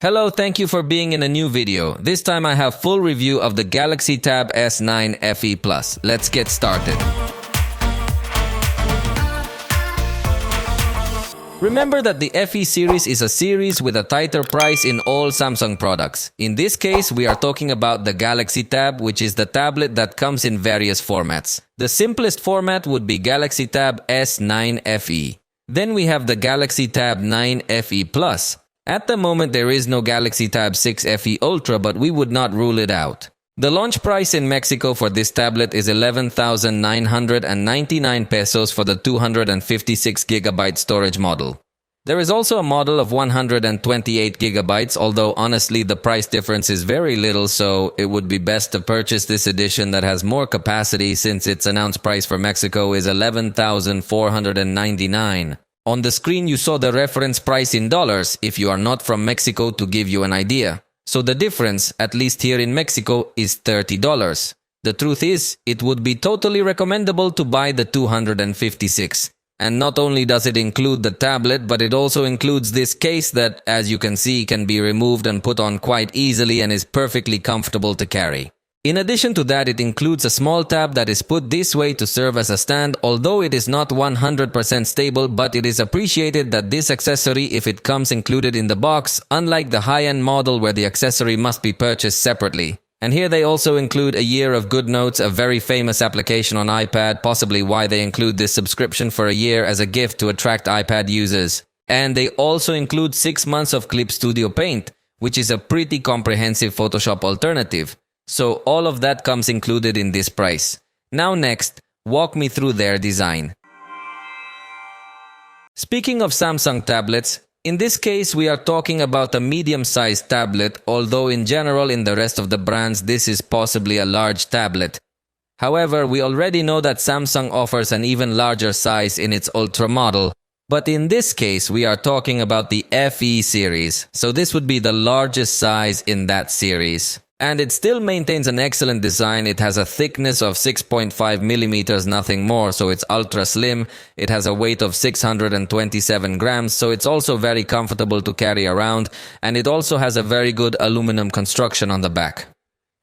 Hello, thank you for being in a new video. This time I have full review of the Galaxy Tab S9 FE Plus. Let's get started. Remember that the FE series is a series with a tighter price in all Samsung products. In this case, we are talking about the Galaxy Tab, which is the tablet that comes in various formats. The simplest format would be Galaxy Tab S9 FE. Then we have the Galaxy Tab 9 FE Plus. At the moment, there is no Galaxy Tab 6 FE Ultra, but we would not rule it out. The launch price in Mexico for this tablet is 11,999 pesos for the 256GB storage model. There is also a model of 128GB, although honestly the price difference is very little, so it would be best to purchase this edition that has more capacity since its announced price for Mexico is 11,499. On the screen you saw the reference price in dollars if you are not from Mexico to give you an idea. So the difference, at least here in Mexico, is $30. The truth is, it would be totally recommendable to buy the 256. And not only does it include the tablet, but it also includes this case that, as you can see, can be removed and put on quite easily and is perfectly comfortable to carry. In addition to that, it includes a small tab that is put this way to serve as a stand, although it is not 100% stable, but it is appreciated that this accessory, if it comes included in the box, unlike the high-end model where the accessory must be purchased separately. And here they also include a year of good notes, a very famous application on iPad, possibly why they include this subscription for a year as a gift to attract iPad users. And they also include 6 months of Clip Studio Paint, which is a pretty comprehensive Photoshop alternative. So all of that comes included in this price. Now next, walk me through their design. Speaking of Samsung tablets, in this case we are talking about a medium-sized tablet, although in general in the rest of the brands this is possibly a large tablet. However, we already know that Samsung offers an even larger size in its Ultra model. But in this case we are talking about the FE series, so this would be the largest size in that series. And it still maintains an excellent design. It has a thickness of 6.5 millimeters, nothing more, so it's ultra slim. It has a weight of 627 grams, so it's also very comfortable to carry around, and it also has a very good aluminum construction on the back.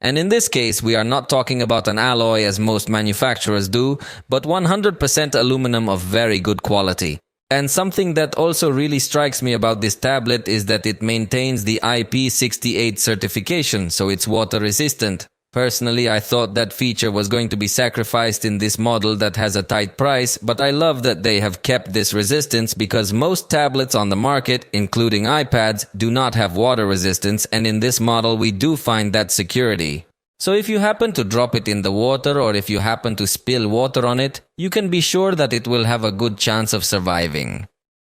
And in this case, we are not talking about an alloy as most manufacturers do, but 100% aluminum of very good quality. And something that also really strikes me about this tablet is that it maintains the IP68 certification, so it's water resistant. Personally, I thought that feature was going to be sacrificed in this model that has a tight price, but I love that they have kept this resistance because most tablets on the market, including iPads, do not have water resistance, and in this model we do find that security. So if you happen to drop it in the water or if you happen to spill water on it, you can be sure that it will have a good chance of surviving.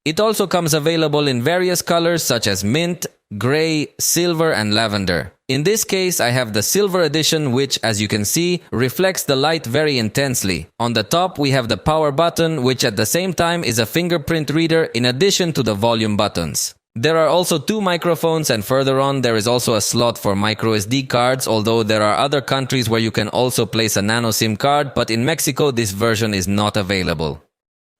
It also comes available in various colors such as mint, gray, silver and lavender. In this case, I have the silver edition which, as you can see, reflects the light very intensely. On the top we have the power button, which at the same time is a fingerprint reader in addition to the volume buttons. There are also 2 microphones, and further on there is also a slot for microSD cards, although there are other countries where you can also place a nano SIM card, but in Mexico this version is not available.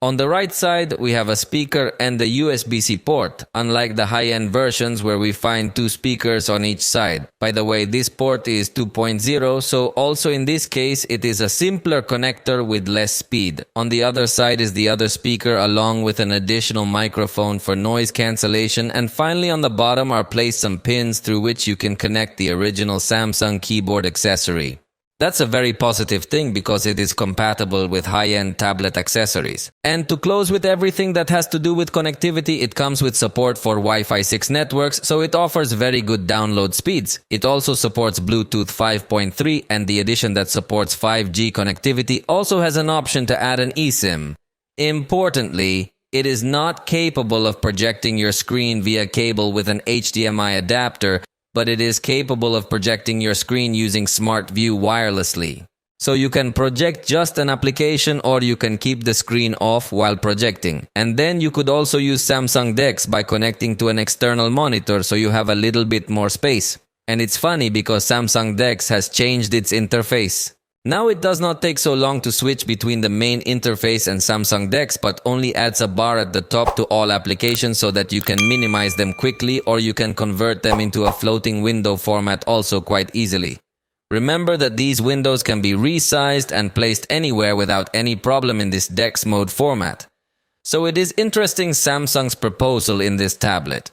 On the right side we have a speaker and the USB-C port, unlike the high-end versions where we find 2 speakers on each side. By the way, this port is 2.0, so also in this case it is a simpler connector with less speed. On the other side is the other speaker along with an additional microphone for noise cancellation, and finally on the bottom are placed some pins through which you can connect the original Samsung keyboard accessory. That's a very positive thing because it is compatible with high-end tablet accessories. And to close with everything that has to do with connectivity, it comes with support for Wi-Fi 6 networks, so it offers very good download speeds. It also supports Bluetooth 5.3, and the edition that supports 5G connectivity also has an option to add an eSIM. Importantly, it is not capable of projecting your screen via cable with an HDMI adapter, but it is capable of projecting your screen using Smart View wirelessly. So you can project just an application or you can keep the screen off while projecting. And then you could also use Samsung DeX by connecting to an external monitor so you have a little bit more space. And it's funny because Samsung DeX has changed its interface. Now it does not take so long to switch between the main interface and Samsung DeX, but only adds a bar at the top to all applications so that you can minimize them quickly, or you can convert them into a floating window format also quite easily. Remember that these windows can be resized and placed anywhere without any problem in this DeX mode format. So it is interesting Samsung's proposal in this tablet.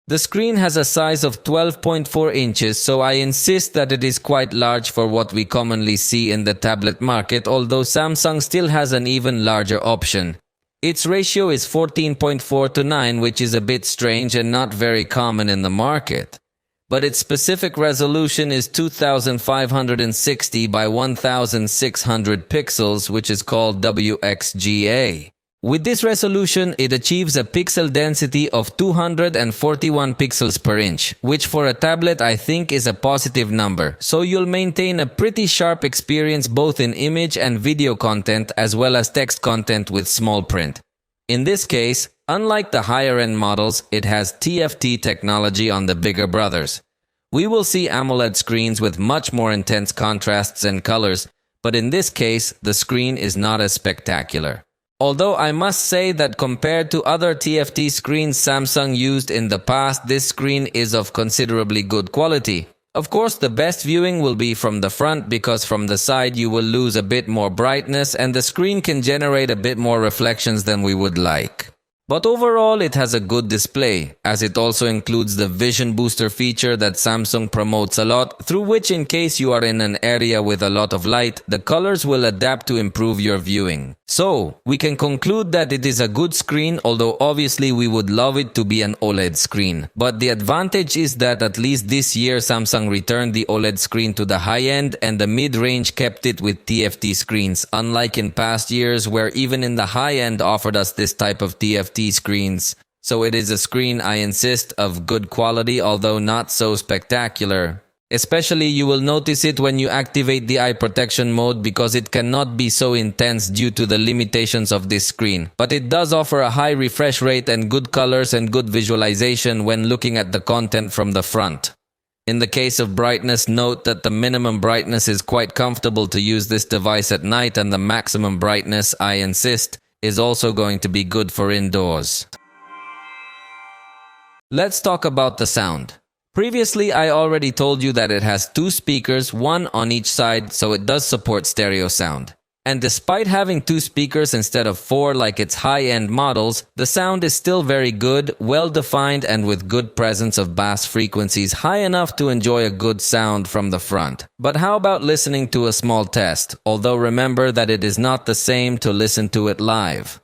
The screen has a size of 12.4 inches, so I insist that it is quite large for what we commonly see in the tablet market, although Samsung still has an even larger option. Its ratio is 14.4:9, which is a bit strange and not very common in the market. But its specific resolution is 2560 by 1600 pixels, which is called WXGA. With this resolution, it achieves a pixel density of 241 pixels per inch, which for a tablet I think is a positive number, so you'll maintain a pretty sharp experience both in image and video content as well as text content with small print. In this case, unlike the higher-end models, it has TFT technology on the bigger brothers. We will see AMOLED screens with much more intense contrasts and colors, but in this case, the screen is not as spectacular. Although I must say that compared to other TFT screens Samsung used in the past, this screen is of considerably good quality. Of course, the best viewing will be from the front, because from the side you will lose a bit more brightness and the screen can generate a bit more reflections than we would like. But overall, it has a good display, as it also includes the Vision Booster feature that Samsung promotes a lot, through which in case you are in an area with a lot of light, the colors will adapt to improve your viewing. So, we can conclude that it is a good screen, although obviously we would love it to be an OLED screen. But the advantage is that at least this year Samsung returned the OLED screen to the high-end and the mid-range kept it with TFT screens, unlike in past years where even in the high-end offered us this type of TFT screens. So it is a screen, I insist, of good quality, although not so spectacular. Especially you will notice it when you activate the eye protection mode, because it cannot be so intense due to the limitations of this screen. But it does offer a high refresh rate and good colors and good visualization when looking at the content from the front. In the case of brightness, note that the minimum brightness is quite comfortable to use this device at night, and the maximum brightness, I insist, is also going to be good for indoors. Let's talk about the sound. Previously, I already told you that it has two speakers, one on each side, so it does support stereo sound. And despite having two speakers instead of four like its high-end models, the sound is still very good, well-defined, and with good presence of bass frequencies high enough to enjoy a good sound from the front. But how about listening to a small test? Although remember that it is not the same to listen to it live.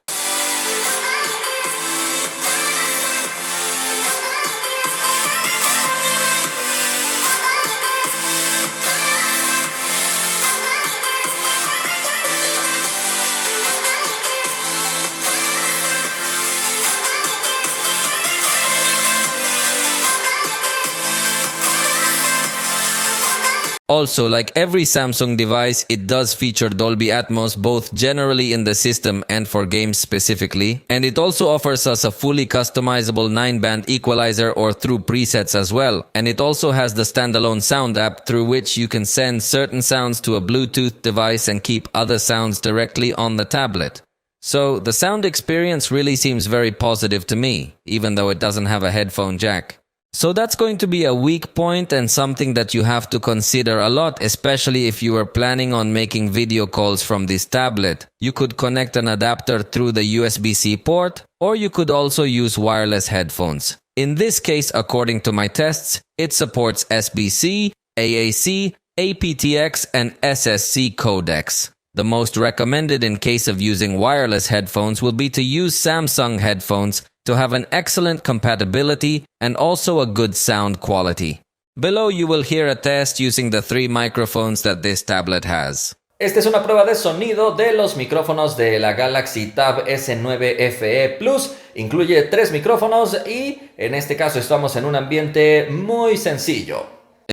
Also, like every Samsung device, it does feature Dolby Atmos both generally in the system and for games specifically, and it also offers us a fully customizable 9-band equalizer or through presets as well, and it also has the standalone sound app through which you can send certain sounds to a Bluetooth device and keep other sounds directly on the tablet. So, the sound experience really seems very positive to me, even though it doesn't have a headphone jack. So that's going to be a weak point and something that you have to consider a lot, especially if you are planning on making video calls from this tablet. You could connect an adapter through the USB-C port, or you could also use wireless headphones. In this case, according to my tests, it supports SBC, AAC, aptX, and SSC codecs. The most recommended in case of using wireless headphones will be to use Samsung headphones to have an excellent compatibility and also a good sound quality. Below you will hear a test using the 3 microphones that this tablet has. Esta es una prueba de sonido de los micrófonos de la Galaxy Tab S9 FE Plus. Incluye 3 micrófonos y en este caso estamos en un ambiente muy sencillo.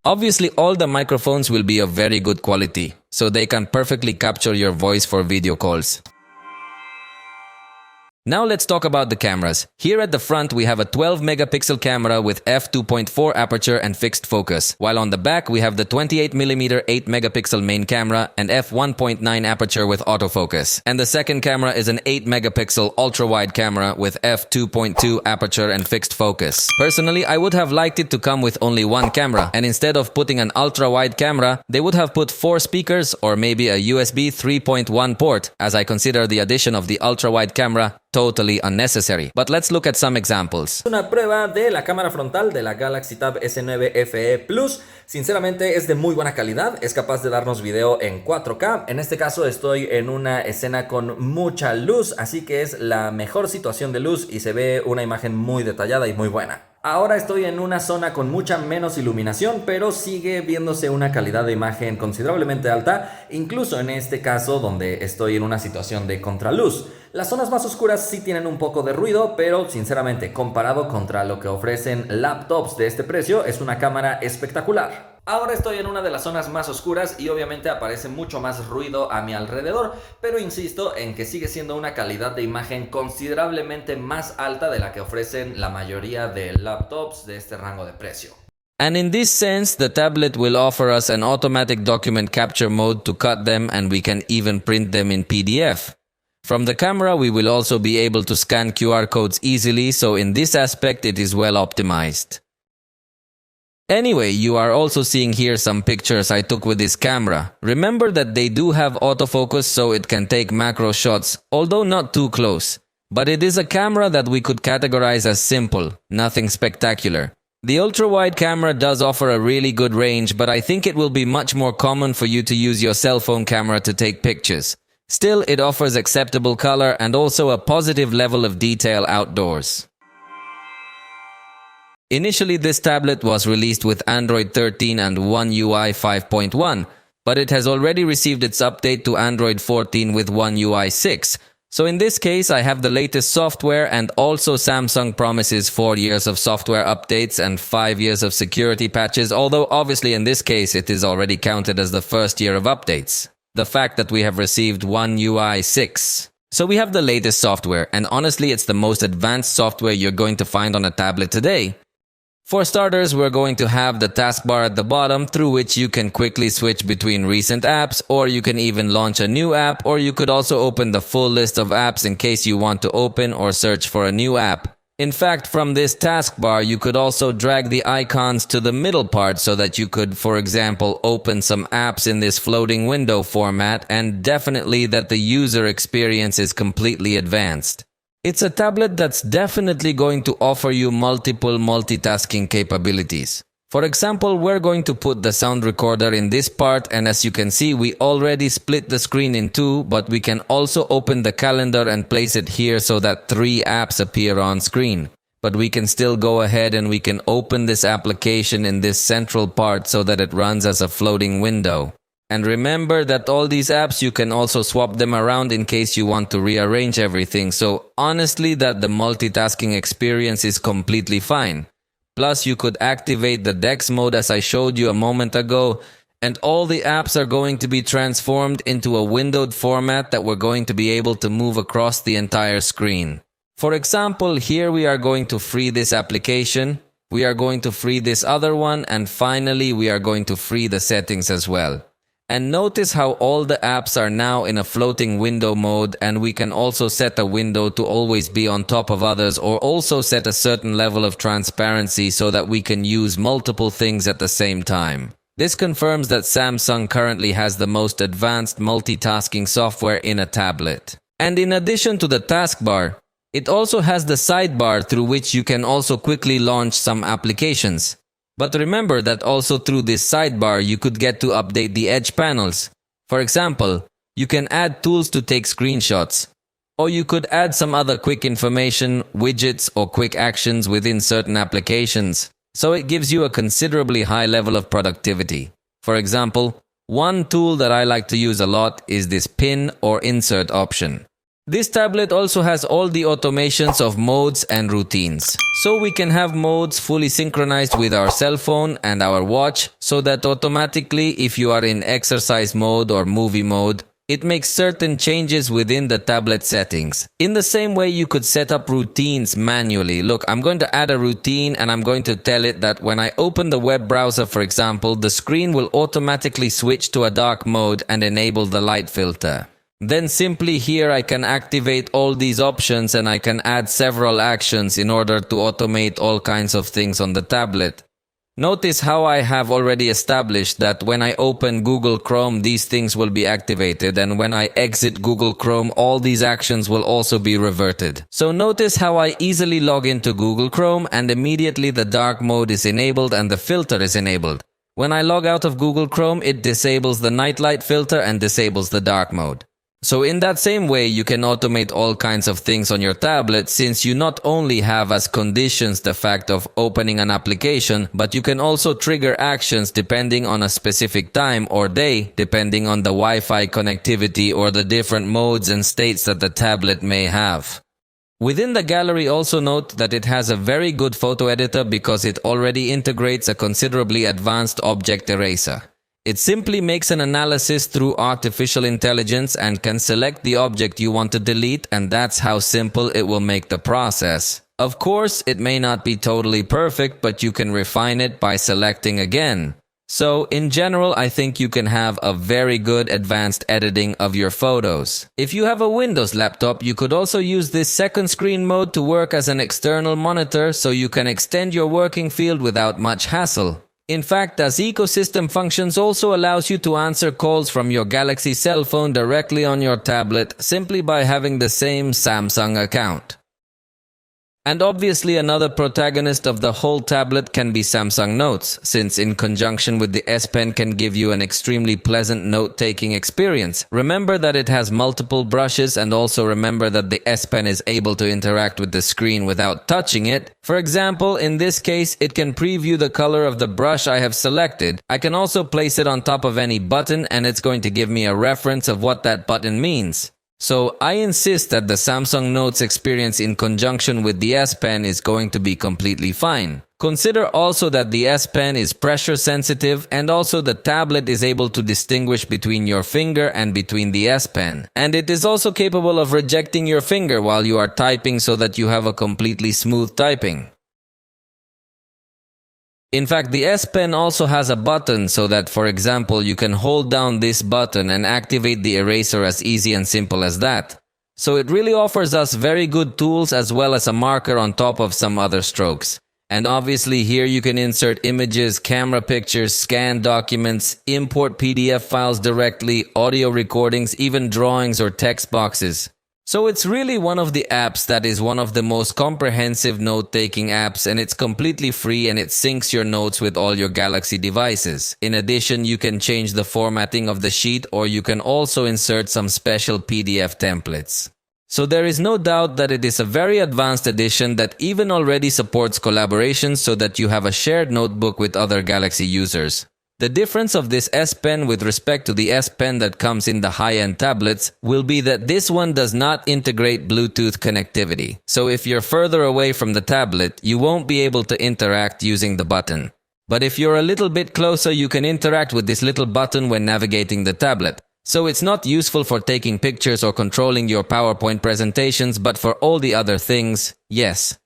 Obviously, all the microphones will be of very good quality, so they can perfectly capture your voice for video calls. Now let's talk about the cameras. Here at the front we have a 12 megapixel camera with f2.4 aperture and fixed focus, while on the back we have the 28mm 8 megapixel main camera and f1.9 aperture with autofocus. And the second camera is an 8 megapixel ultra-wide camera with f2.2 aperture and fixed focus. Personally, I would have liked it to come with only one camera, and instead of putting an ultra-wide camera, they would have put 4 speakers or maybe a USB 3.1 port, as I consider the addition of the ultra-wide camera totally unnecessary. But let's look at some examples. Una prueba de la cámara frontal de la Galaxy Tab S9 FE Plus. Sinceramente es de muy buena calidad, es capaz de darnos video en 4K. En este caso estoy en una escena con mucha luz, así que es la mejor situación de luz y se ve una imagen muy detallada y muy buena. Ahora estoy en una zona con mucha menos iluminación, pero sigue viéndose una calidad de imagen considerablemente alta, incluso en este caso donde estoy en una situación de contraluz. Las zonas más oscuras sí tienen un poco de ruido, pero sinceramente, comparado contra lo que ofrecen laptops de este precio, es una cámara espectacular. Ahora estoy en una de las zonas más oscuras y obviamente aparece mucho más ruido a mi alrededor, pero insisto en que sigue siendo una calidad de imagen considerablemente más alta de la que ofrecen la mayoría de laptops de este rango de precio. And in this sense, the tablet will offer us an automatic document capture mode to cut them, and we can even print them in PDF. From the camera, we will also be able to scan QR codes easily, so in this aspect it is well optimized. Anyway, you are also seeing here some pictures I took with this camera. Remember that they do have autofocus, so it can take macro shots, although not too close. But it is a camera that we could categorize as simple, nothing spectacular. The ultra-wide camera does offer a really good range, but I think it will be much more common for you to use your cell phone camera to take pictures. Still, it offers acceptable color and also a positive level of detail outdoors. Initially, this tablet was released with Android 13 and One UI 5.1, but it has already received its update to Android 14 with One UI 6. So in this case, I have the latest software, and also Samsung promises 4 years of software updates and 5 years of security patches, although obviously in this case it is already counted as the first year of updates. The fact that we have received One UI 6. So we have the latest software, and honestly it's the most advanced software you're going to find on a tablet today. For starters, we're going to have the taskbar at the bottom through which you can quickly switch between recent apps, or you can even launch a new app, or you could also open the full list of apps in case you want to open or search for a new app. In fact, from this taskbar, you could also drag the icons to the middle part so that you could, for example, open some apps in this floating window format, and definitely that the user experience is completely advanced. It's a tablet that's definitely going to offer you multiple multitasking capabilities. For example, we're going to put the sound recorder in this part, and as you can see, we already split the screen in two, but we can also open the calendar and place it here so that 3 apps appear on screen. But we can still go ahead and we can open this application in this central part so that it runs as a floating window. And remember that all these apps, you can also swap them around in case you want to rearrange everything. So honestly, that the multitasking experience is completely fine. Plus, you could activate the DeX mode as I showed you a moment ago, and all the apps are going to be transformed into a windowed format that we're going to be able to move across the entire screen. For example, here we are going to free this application, we are going to free this other one, and finally we are going to free the settings as well. And notice how all the apps are now in a floating window mode, and we can also set a window to always be on top of others, or also set a certain level of transparency so that we can use multiple things at the same time. This confirms that Samsung currently has the most advanced multitasking software in a tablet. And in addition to the taskbar, it also has the sidebar through which you can also quickly launch some applications. But remember that also through this sidebar you could get to update the edge panels. For example, you can add tools to take screenshots. Or you could add some other quick information, widgets or quick actions within certain applications. So it gives you a considerably high level of productivity. For example, one tool that I like to use a lot is this pin or insert option. This tablet also has all the automations of modes and routines. So we can have modes fully synchronized with our cell phone and our watch, so that automatically if you are in exercise mode or movie mode, It makes certain changes within the tablet settings. In the same way you could set up routines manually. Look, I'm going to add a routine and I'm going to tell it that when I open the web browser, for example, the screen will automatically switch to a dark mode and enable the light filter. Then simply here I can activate all these options and I can add several actions in order to automate all kinds of things on the tablet. Notice how I have already established that when I open Google Chrome, these things will be activated, and when I exit Google Chrome, all these actions will also be reverted. So notice how I easily log into Google Chrome and immediately the dark mode is enabled and the filter is enabled. When I log out of Google Chrome, it disables the night light filter and disables the dark mode. So in that same way, you can automate all kinds of things on your tablet, since you not only have as conditions the fact of opening an application, but you can also trigger actions depending on a specific time or day, depending on the Wi-Fi connectivity or the different modes and states that the tablet may have. Within the gallery, also note that it has a very good photo editor because it already integrates a considerably advanced object eraser. It simply makes an analysis through artificial intelligence and can select the object you want to delete, and that's how simple it will make the process. Of course, it may not be totally perfect, but you can refine it by selecting again. So, in general, I think you can have a very good advanced editing of your photos. If you have a Windows laptop, you could also use this second screen mode to work as an external monitor so you can extend your working field without much hassle. In fact, as ecosystem functions also allows you to answer calls from your Galaxy cell phone directly on your tablet simply by having the same Samsung account. And obviously another protagonist of the whole tablet can be Samsung Notes, since in conjunction with the S Pen can give you an extremely pleasant note-taking experience. Remember that it has multiple brushes, and also remember that the S Pen is able to interact with the screen without touching it. For example, in this case, it can preview the color of the brush I have selected. I can also place it on top of any button and it's going to give me a reference of what that button means. So I insist that the Samsung Notes experience in conjunction with the S Pen is going to be completely fine. Consider also that the S Pen is pressure sensitive, and also the tablet is able to distinguish between your finger and between the S Pen. And it is also capable of rejecting your finger while you are typing so that you have a completely smooth typing. In fact, the S Pen also has a button so that, for example, you can hold down this button and activate the eraser as easy and simple as that. So it really offers us very good tools as well as a marker on top of some other strokes. And obviously here you can insert images, camera pictures, scan documents, import PDF files directly, audio recordings, even drawings or text boxes. So it's really one of the apps that is one of the most comprehensive note-taking apps, and it's completely free and it syncs your notes with all your Galaxy devices. In addition, you can change the formatting of the sheet, or you can also insert some special PDF templates. So there is no doubt that it is a very advanced edition that even already supports collaborations so that you have a shared notebook with other Galaxy users. The difference of this S Pen with respect to the S Pen that comes in the high-end tablets will be that this one does not integrate Bluetooth connectivity. So if you're further away from the tablet, you won't be able to interact using the button. But if you're a little bit closer, you can interact with this little button when navigating the tablet. So it's not useful for taking pictures or controlling your PowerPoint presentations, but for all the other things, yes.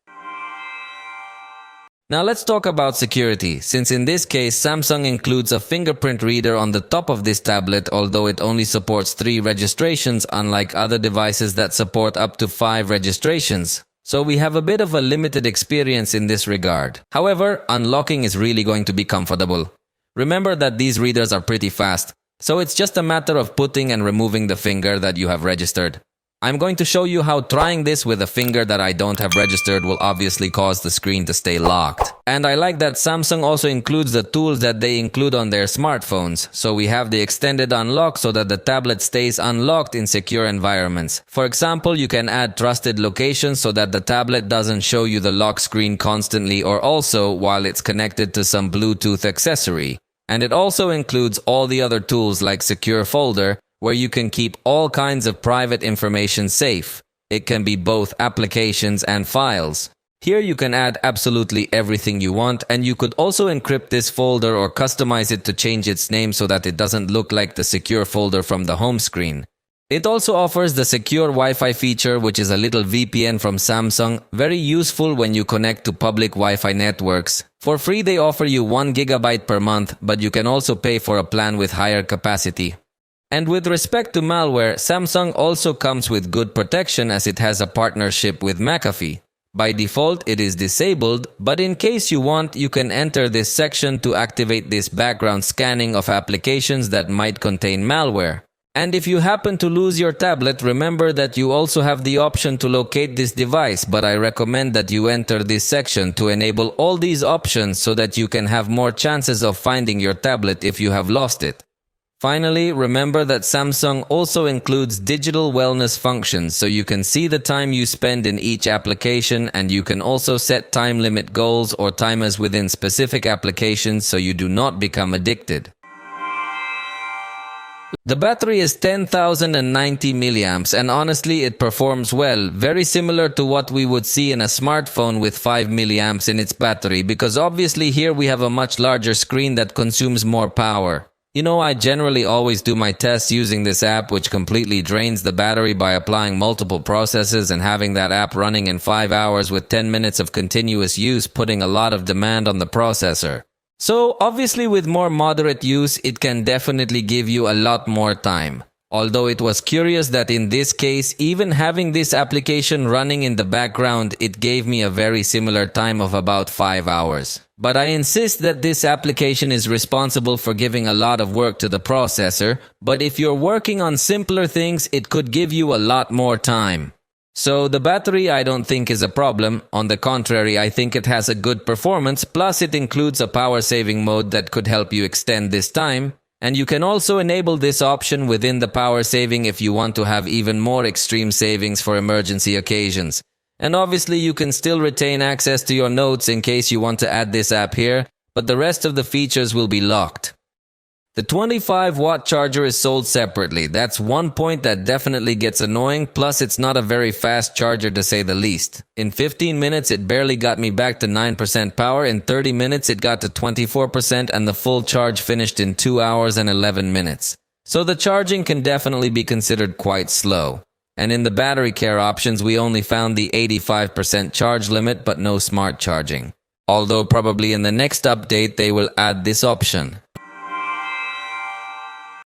Now let's talk about security, since in this case Samsung includes a fingerprint reader on the top of this tablet, although it only supports 3 registrations unlike other devices that support up to 5 registrations. So we have a bit of a limited experience in this regard. However, unlocking is really going to be comfortable. Remember that these readers are pretty fast, so it's just a matter of putting and removing the finger that you have registered. I'm going to show you how trying this with a finger that I don't have registered will obviously cause the screen to stay locked. And I like that Samsung also includes the tools that they include on their smartphones. So we have the extended unlock so that the tablet stays unlocked in secure environments. For example, you can add trusted locations so that the tablet doesn't show you the lock screen constantly, or also while it's connected to some Bluetooth accessory. And it also includes all the other tools like Secure Folder, where you can keep all kinds of private information safe. It can be both applications and files. Here you can add absolutely everything you want, and you could also encrypt this folder or customize it to change its name so that it doesn't look like the secure folder from the home screen. It also offers the secure Wi-Fi feature, which is a little VPN from Samsung, very useful when you connect to public Wi-Fi networks. For free, they offer you 1 GB per month, but you can also pay for a plan with higher capacity. And with respect to malware, Samsung also comes with good protection as it has a partnership with McAfee. By default, it is disabled, but in case you want, you can enter this section to activate this background scanning of applications that might contain malware. And if you happen to lose your tablet, remember that you also have the option to locate this device, but I recommend that you enter this section to enable all these options so that you can have more chances of finding your tablet if you have lost it. Finally, remember that Samsung also includes digital wellness functions, so you can see the time you spend in each application, and you can also set time limit goals or timers within specific applications so you do not become addicted. The battery is 10,090 milliamps, and honestly it performs well, very similar to what we would see in a smartphone with 5 milliamps in its battery, because obviously here we have a much larger screen that consumes more power. You know, I generally always do my tests using this app, which completely drains the battery by applying multiple processes and having that app running in 5 hours with 10 minutes of continuous use, putting a lot of demand on the processor. So, obviously with more moderate use, it can definitely give you a lot more time. Although it was curious that in this case, even having this application running in the background, it gave me a very similar time of about 5 hours. But I insist that this application is responsible for giving a lot of work to the processor, but if you're working on simpler things, it could give you a lot more time. So the battery I don't think is a problem. On the contrary, I think it has a good performance, plus it includes a power saving mode that could help you extend this time. And you can also enable this option within the power saving if you want to have even more extreme savings for emergency occasions. And obviously you can still retain access to your notes in case you want to add this app here, but the rest of the features will be locked. The 25-watt charger is sold separately. That's one point that definitely gets annoying, plus it's not a very fast charger to say the least. In 15 minutes it barely got me back to 9% power, in 30 minutes it got to 24%, and the full charge finished in 2 hours and 11 minutes. So the charging can definitely be considered quite slow. And in the battery care options we only found the 85% charge limit but no smart charging. Although probably in the next update they will add this option.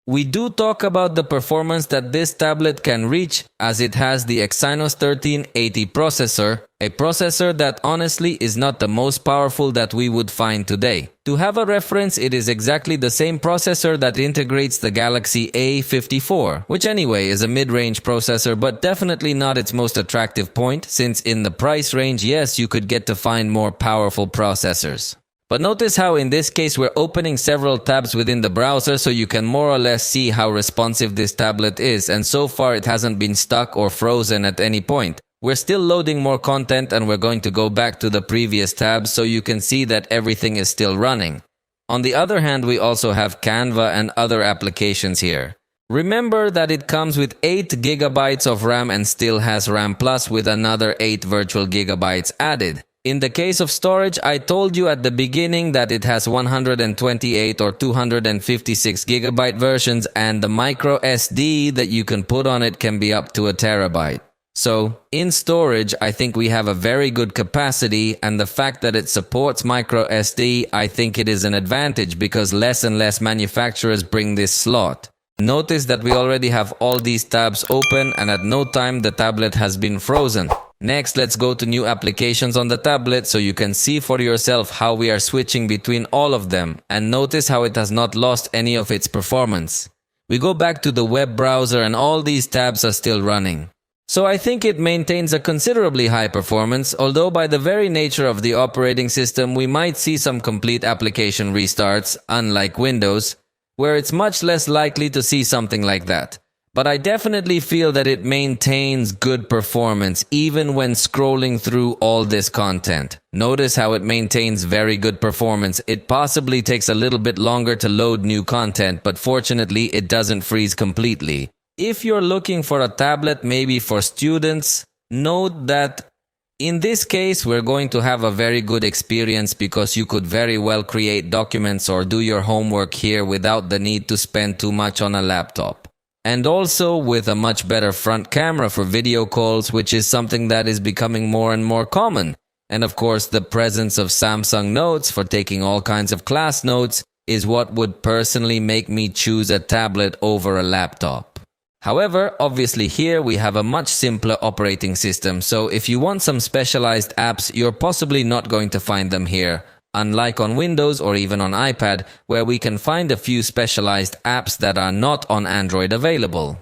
We do talk about the performance that this tablet can reach, as it has the Exynos 1380 processor, a processor that honestly is not the most powerful that we would find today. To have a reference, it is exactly the same processor that integrates the Galaxy A54, which anyway is a mid-range processor, but definitely not its most attractive point, since in the price range, yes, you could get to find more powerful processors. But notice how in this case we're opening several tabs within the browser so you can more or less see how responsive this tablet is, and so far it hasn't been stuck or frozen at any point. We're still loading more content and we're going to go back to the previous tabs so you can see that everything is still running. On the other hand, we also have Canva and other applications here. Remember that it comes with 8 GB of RAM and still has RAM Plus with another 8 virtual gigabytes added. In the case of storage, I told you at the beginning that it has 128 or 256 GB versions, and the micro SD that you can put on it can be up to a terabyte. So, in storage, I think we have a very good capacity, and the fact that it supports micro SD, I think it is an advantage because less and less manufacturers bring this slot. Notice that we already have all these tabs open, and at no time the tablet has been frozen. Next, let's go to new applications on the tablet so you can see for yourself how we are switching between all of them, and notice how it has not lost any of its performance. We go back to the web browser and all these tabs are still running. So I think it maintains a considerably high performance, although by the very nature of the operating system we might see some complete application restarts, unlike Windows, where it's much less likely to see something like that. But I definitely feel that it maintains good performance even when scrolling through all this content. Notice how it maintains very good performance. It possibly takes a little bit longer to load new content, but fortunately it doesn't freeze completely. If you're looking for a tablet maybe for students, note that in this case we're going to have a very good experience because you could very well create documents or do your homework here without the need to spend too much on a laptop. And also with a much better front camera for video calls, which is something that is becoming more and more common. And of course, the presence of Samsung Notes for taking all kinds of class notes is what would personally make me choose a tablet over a laptop. However, obviously here we have a much simpler operating system, so if you want some specialized apps, you're possibly not going to find them here. Unlike on Windows or even on iPad, where we can find a few specialized apps that are not on Android available.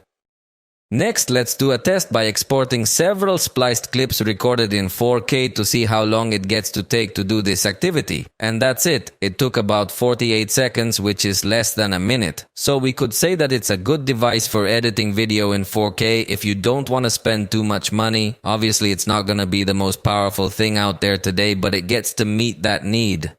Next, let's do a test by exporting several spliced clips recorded in 4K to see how long it gets to take to do this activity. And that's it. It took about 48 seconds, which is less than a minute. So we could say that it's a good device for editing video in 4K if you don't want to spend too much money. Obviously, it's not going to be the most powerful thing out there today, but it gets to meet that need.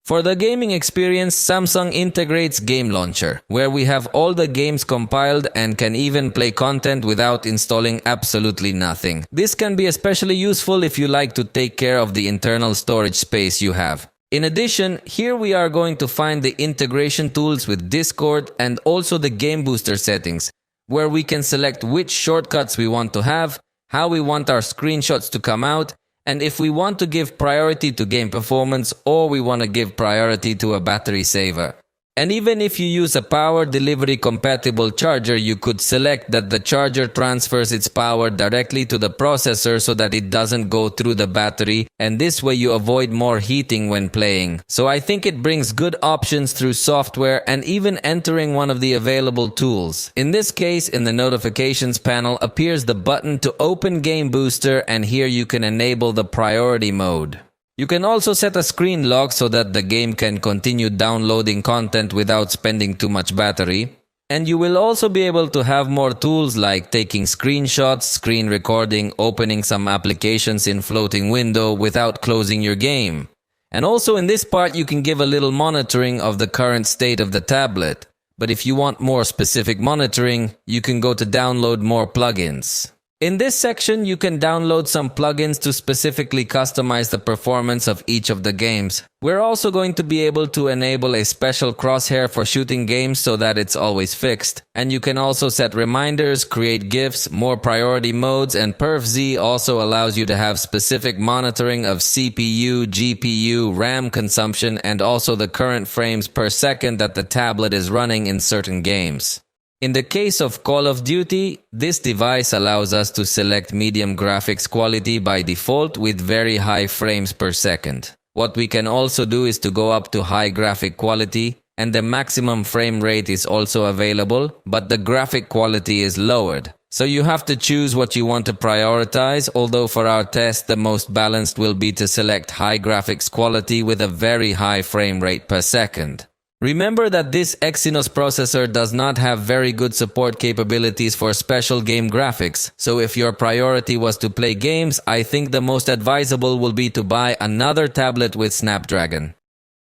For the gaming experience, Samsung integrates Game Launcher, where we have all the games compiled and can even play content without installing absolutely nothing. This can be especially useful if you like to take care of the internal storage space you have. In addition, here we are going to find the integration tools with Discord and also the Game Booster settings, where we can select which shortcuts we want to have, how we want our screenshots to come out, and if we want to give priority to game performance or we want to give priority to a battery saver. And even if you use a power delivery compatible charger, you could select that the charger transfers its power directly to the processor so that it doesn't go through the battery, and this way you avoid more heating when playing. So I think it brings good options through software and even entering one of the available tools. In this case, in the notifications panel appears the button to open Game Booster, and here you can enable the priority mode. You can also set a screen lock so that the game can continue downloading content without spending too much battery. And you will also be able to have more tools like taking screenshots, screen recording, opening some applications in floating window without closing your game. And also in this part you can give a little monitoring of the current state of the tablet. But if you want more specific monitoring, you can go to download more plugins. In this section, you can download some plugins to specifically customize the performance of each of the games. We're also going to be able to enable a special crosshair for shooting games so that it's always fixed. And you can also set reminders, create GIFs, more priority modes, and PerfZ also allows you to have specific monitoring of CPU, GPU, RAM consumption, and also the current frames per second that the tablet is running in certain games. In the case of Call of Duty, this device allows us to select medium graphics quality by default with very high frames per second. What we can also do is to go up to high graphic quality, and the maximum frame rate is also available, but the graphic quality is lowered. So you have to choose what you want to prioritize, although for our test the most balanced will be to select high graphics quality with a very high frame rate per second. Remember that this Exynos processor does not have very good support capabilities for special game graphics, so if your priority was to play games, I think the most advisable will be to buy another tablet with Snapdragon.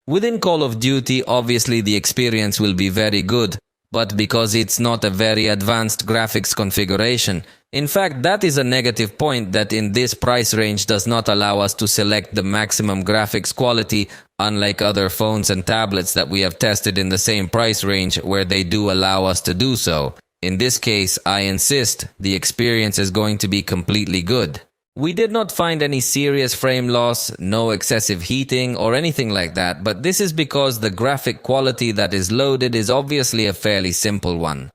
Within Call of Duty, obviously the experience will be very good, but because it's not a very advanced graphics configuration. In fact, that is a negative point that in this price range does not allow us to select the maximum graphics quality, unlike other phones and tablets that we have tested in the same price range where they do allow us to do so. In this case, I insist, the experience is going to be completely good. We did not find any serious frame loss, no excessive heating or anything like that, but this is because the graphic quality that is loaded is obviously a fairly simple one.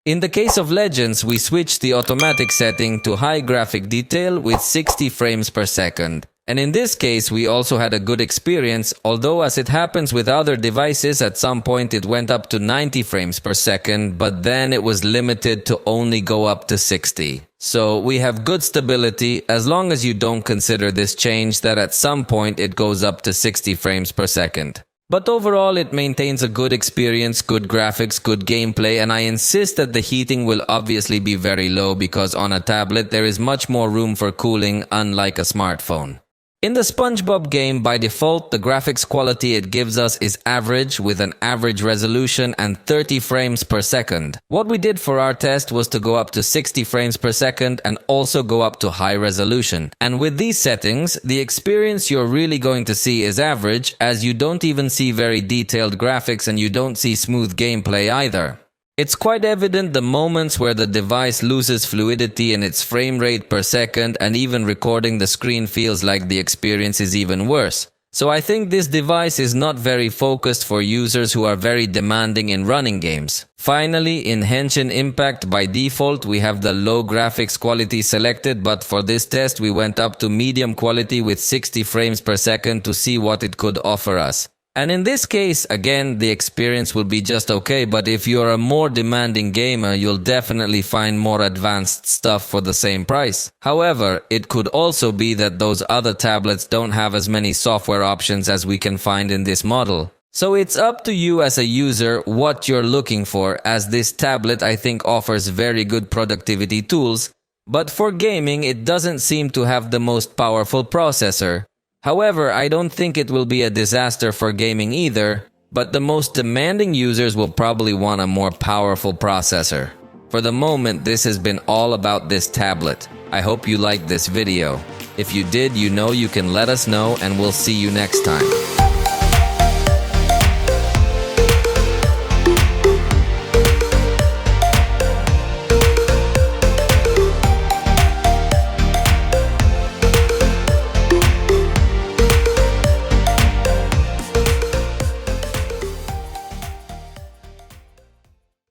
In the case of Legends, we switched the automatic setting to high graphic detail with 60 frames per second. And in this case, we also had a good experience, although as it happens with other devices, at some point it went up to 90 frames per second, but then it was limited to only go up to 60. So we have good stability as long as you don't consider this change that at some point it goes up to 60 frames per second. But overall, it maintains a good experience, good graphics, good gameplay, and I insist that the heating will obviously be very low because on a tablet there is much more room for cooling, unlike a smartphone. In the SpongeBob game, by default, the graphics quality it gives us is average with an average resolution and 30 frames per second. What we did for our test was to go up to 60 frames per second and also go up to high resolution. And with these settings, the experience you're really going to see is average, as you don't even see very detailed graphics and you don't see smooth gameplay either. It's quite evident the moments where the device loses fluidity in its frame rate per second, and even recording the screen feels like the experience is even worse. So I think this device is not very focused for users who are very demanding in running games. Finally, in Henshin Impact, by default we have the low graphics quality selected, but for this test we went up to medium quality with 60 frames per second to see what it could offer us. And in this case, again, the experience will be just okay, but if you're a more demanding gamer, you'll definitely find more advanced stuff for the same price. However, it could also be that those other tablets don't have as many software options as we can find in this model. So it's up to you as a user what you're looking for, as this tablet I think offers very good productivity tools, but for gaming it doesn't seem to have the most powerful processor. However, I don't think it will be a disaster for gaming either, but the most demanding users will probably want a more powerful processor. For the moment, this has been all about this tablet. I hope you liked this video. If you did, you know you can let us know, and we'll see you next time.